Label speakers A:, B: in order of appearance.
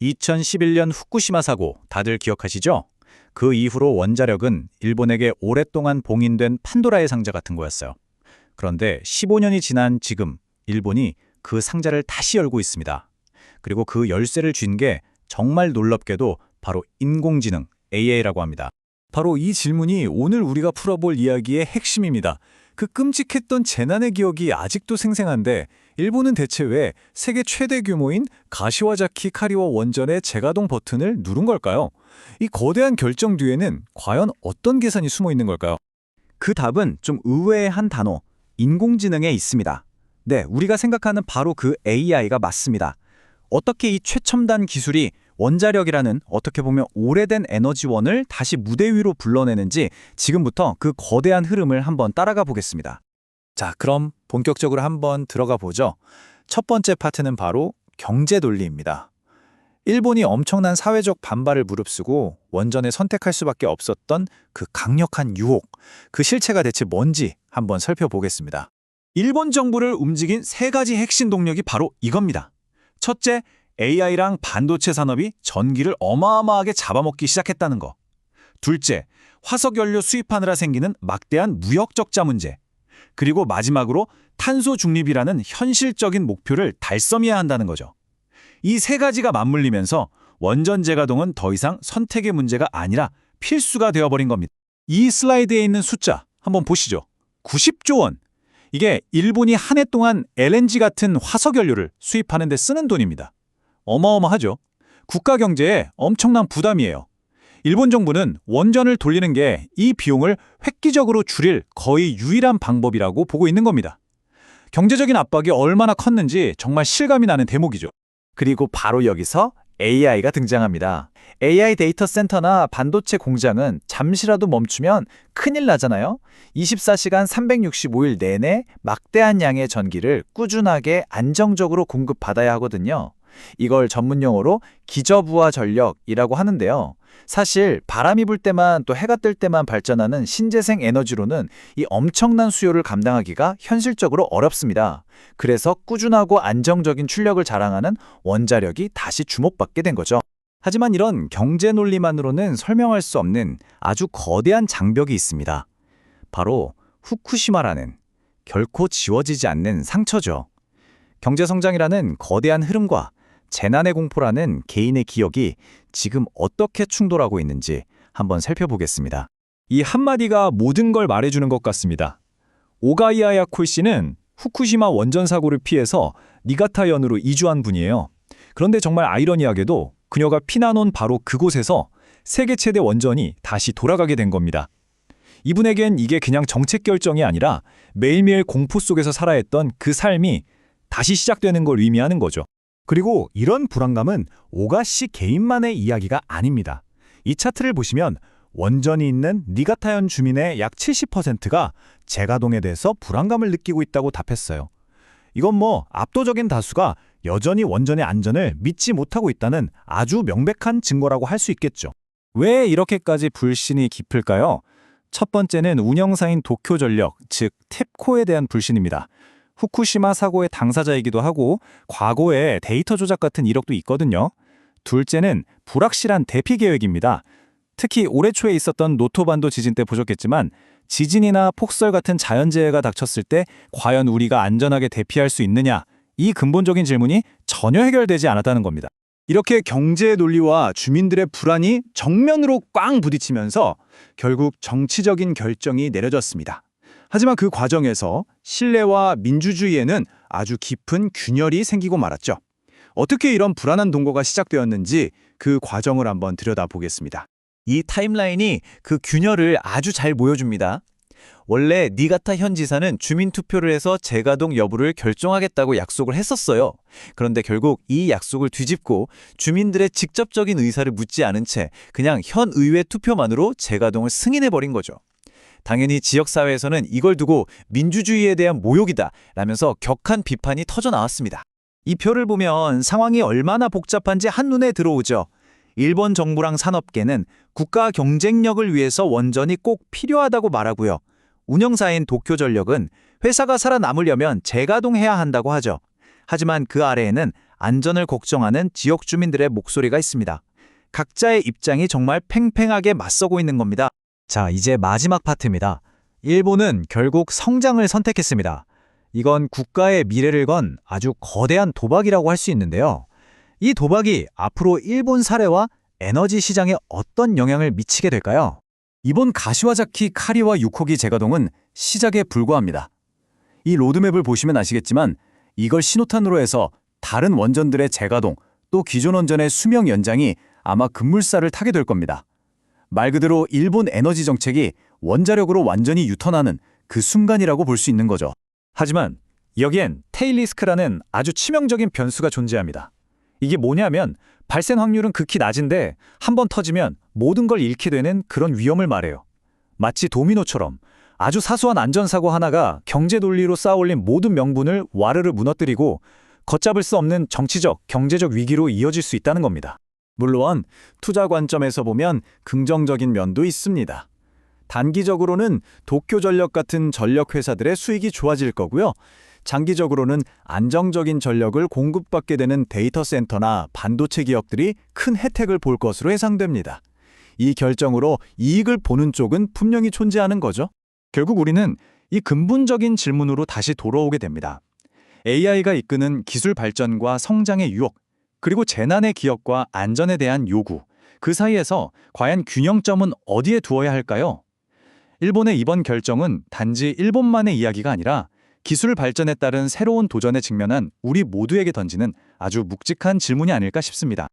A: 2011년 후쿠시마 사고 다들 기억하시죠? 그 이후로 원자력은 일본에게 오랫동안 봉인된 판도라의 상자 같은 거였어요. 그런데 15년이 지난 지금 일본이 그 상자를 다시 열고 있습니다. 그리고 그 열쇠를 쥔 게 정말 놀랍게도 바로 인공지능 AI라고 합니다.
B: 바로 이 질문이 오늘 우리가 풀어볼 이야기의 핵심입니다. 그 끔찍했던 재난의 기억이 아직도 생생한데 일본은 대체 왜 세계 최대 규모인 가시와자키 카리와 원전의 재가동 버튼을 누른 걸까요? 이 거대한 결정 뒤에는 과연 어떤 계산이 숨어 있는 걸까요?
C: 그 답은 좀 의외의 한 단어, 인공지능에 있습니다. 네, 우리가 생각하는 바로 그 AI가 맞습니다. 어떻게 이 최첨단 기술이 원자력이라는 어떻게 보면 오래된 에너지원을 다시 무대 위로 불러내는지 지금부터 그 거대한 흐름을 한번 따라가 보겠습니다.
B: 자, 그럼 본격적으로 한번 들어가 보죠. 첫 번째 파트는 바로 경제 논리입니다. 일본이 엄청난 사회적 반발을 무릅쓰고 원전을 선택할 수밖에 없었던 그 강력한 유혹, 그 실체가 대체 뭔지 한번 살펴보겠습니다.
C: 일본 정부를 움직인 세 가지 핵심 동력이 바로 이겁니다. 첫째, AI랑 반도체 산업이 전기를 어마어마하게 잡아먹기 시작했다는 거. 둘째, 화석연료 수입하느라 생기는 막대한 무역 적자 문제. 그리고 마지막으로 탄소 중립이라는 현실적인 목표를 달성해야 한다는 거죠. 이 세 가지가 맞물리면서 원전 재가동은 더 이상 선택의 문제가 아니라 필수가 되어버린 겁니다. 이 슬라이드에 있는 숫자 한번 보시죠. 90조 원. 이게 일본이 한 해 동안 LNG 같은 화석연료를 수입하는 데 쓰는 돈입니다. 어마어마하죠. 국가 경제에 엄청난 부담이에요. 일본 정부는 원전을 돌리는 게 이 비용을 획기적으로 줄일 거의 유일한 방법이라고 보고 있는 겁니다. 경제적인 압박이 얼마나 컸는지 정말 실감이 나는 대목이죠.
B: 그리고 바로 여기서 AI가 등장합니다.
C: AI 데이터 센터나 반도체 공장은 잠시라도 멈추면 큰일 나잖아요. 24시간 365일 내내 막대한 양의 전기를 꾸준하게 안정적으로 공급받아야 하거든요. 이걸 전문 용어로 기저부하 전력이라고 하는데요. 사실 바람이 불 때만 또 해가 뜰 때만 발전하는 신재생 에너지로는 이 엄청난 수요를 감당하기가 현실적으로 어렵습니다. 그래서 꾸준하고 안정적인 출력을 자랑하는 원자력이 다시 주목받게 된 거죠. 하지만 이런 경제 논리만으로는 설명할 수 없는 아주 거대한 장벽이 있습니다. 바로 후쿠시마라는 결코 지워지지 않는 상처죠. 경제성장이라는 거대한 흐름과 재난의 공포라는 개인의 기억이 지금 어떻게 충돌하고 있는지 한번 살펴보겠습니다.
B: 이 한마디가 모든 걸 말해주는 것 같습니다. 오가이야 야코 씨는 후쿠시마 원전 사고를 피해서 니가타현으로 이주한 분이에요. 그런데 정말 아이러니하게도 그녀가 피난 온 바로 그곳에서 세계 최대 원전이 다시 돌아가게 된 겁니다. 이분에겐 이게 그냥 정책 결정이 아니라 매일매일 공포 속에서 살아야 했던 그 삶이 다시 시작되는 걸 의미하는 거죠.
C: 그리고 이런 불안감은 오가 씨 개인만의 이야기가 아닙니다. 이 차트를 보시면 원전이 있는 니가타현 주민의 약 70%가 재가동에 대해서 불안감을 느끼고 있다고 답했어요. 이건 압도적인 다수가 여전히 원전의 안전을 믿지 못하고 있다는 아주 명백한 증거라고 할 수 있겠죠. 왜 이렇게까지 불신이 깊을까요? 첫 번째는 운영사인 도쿄전력, 즉 탭코에 대한 불신입니다. 후쿠시마 사고의 당사자이기도 하고 과거에 데이터 조작 같은 이력도 있거든요. 둘째는 불확실한 대피 계획입니다. 특히 올해 초에 있었던 노토반도 지진 때 보셨겠지만 지진이나 폭설 같은 자연재해가 닥쳤을 때 과연 우리가 안전하게 대피할 수 있느냐, 이 근본적인 질문이 전혀 해결되지 않았다는 겁니다. 이렇게 경제 논리와 주민들의 불안이 정면으로 꽝 부딪히면서 결국 정치적인 결정이 내려졌습니다. 하지만 그 과정에서 신뢰와 민주주의에는 아주 깊은 균열이 생기고 말았죠. 어떻게 이런 불안한 동거가 시작되었는지 그 과정을 한번 들여다보겠습니다. 이 타임라인이 그 균열을 아주 잘 보여줍니다. 원래 니가타 현지사는 주민투표를 해서 재가동 여부를 결정하겠다고 약속을 했었어요. 그런데 결국 이 약속을 뒤집고 주민들의 직접적인 의사를 묻지 않은 채 그냥 현의회 투표만으로 재가동을 승인해버린 거죠. 당연히 지역사회에서는 이걸 두고 민주주의에 대한 모욕이다 라면서 격한 비판이 터져나왔습니다. 이 표를 보면 상황이 얼마나 복잡한지 한눈에 들어오죠. 일본 정부랑 산업계는 국가 경쟁력을 위해서 원전이 꼭 필요하다고 말하고요. 운영사인 도쿄전력은 회사가 살아남으려면 재가동해야 한다고 하죠. 하지만 그 아래에는
D: 안전을 걱정하는 지역 주민들의 목소리가 있습니다. 각자의 입장이 정말 팽팽하게 맞서고 있는 겁니다.
A: 자, 이제 마지막 파트입니다. 일본은 결국 성장을 선택했습니다. 이건 국가의 미래를 건 아주 거대한 도박이라고 할 수 있는데요. 이 도박이 앞으로 일본 사례와 에너지 시장에 어떤 영향을 미치게 될까요?
B: 이번 가시와자키 카리와 유코기 재가동은 시작에 불과합니다. 이 로드맵을 보시면 아시겠지만 이걸 신호탄으로 해서 다른 원전들의 재가동, 또 기존 원전의 수명 연장이 아마 급물살을 타게 될 겁니다. 말 그대로 일본 에너지 정책이 원자력으로 완전히 유턴하는 그 순간이라고 볼 수 있는 거죠. 하지만 여기엔 테일리스크라는 아주 치명적인 변수가 존재합니다. 이게 뭐냐면 발생 확률은 극히 낮은데 한번 터지면 모든 걸 잃게 되는 그런 위험을 말해요. 마치 도미노처럼 아주 사소한 안전사고 하나가 경제 논리로 쌓아올린 모든 명분을 와르르 무너뜨리고 걷잡을 수 없는 정치적, 경제적 위기로 이어질 수 있다는 겁니다.
C: 물론 투자 관점에서 보면 긍정적인 면도 있습니다. 단기적으로는 도쿄전력 같은 전력 회사들의 수익이 좋아질 거고요. 장기적으로는 안정적인 전력을 공급받게 되는 데이터 센터나 반도체 기업들이 큰 혜택을 볼 것으로 예상됩니다. 이 결정으로 이익을 보는 쪽은 분명히 존재하는 거죠.
B: 결국 우리는 이 근본적인 질문으로 다시 돌아오게 됩니다. AI가 이끄는 기술 발전과 성장의 유혹, 그리고 재난의 기업과 안전에 대한 요구, 그 사이에서 과연 균형점은 어디에 두어야 할까요? 일본의 이번 결정은 단지 일본만의 이야기가 아니라 기술 발전에 따른 새로운 도전에 직면한 우리 모두에게 던지는 아주 묵직한 질문이 아닐까 싶습니다.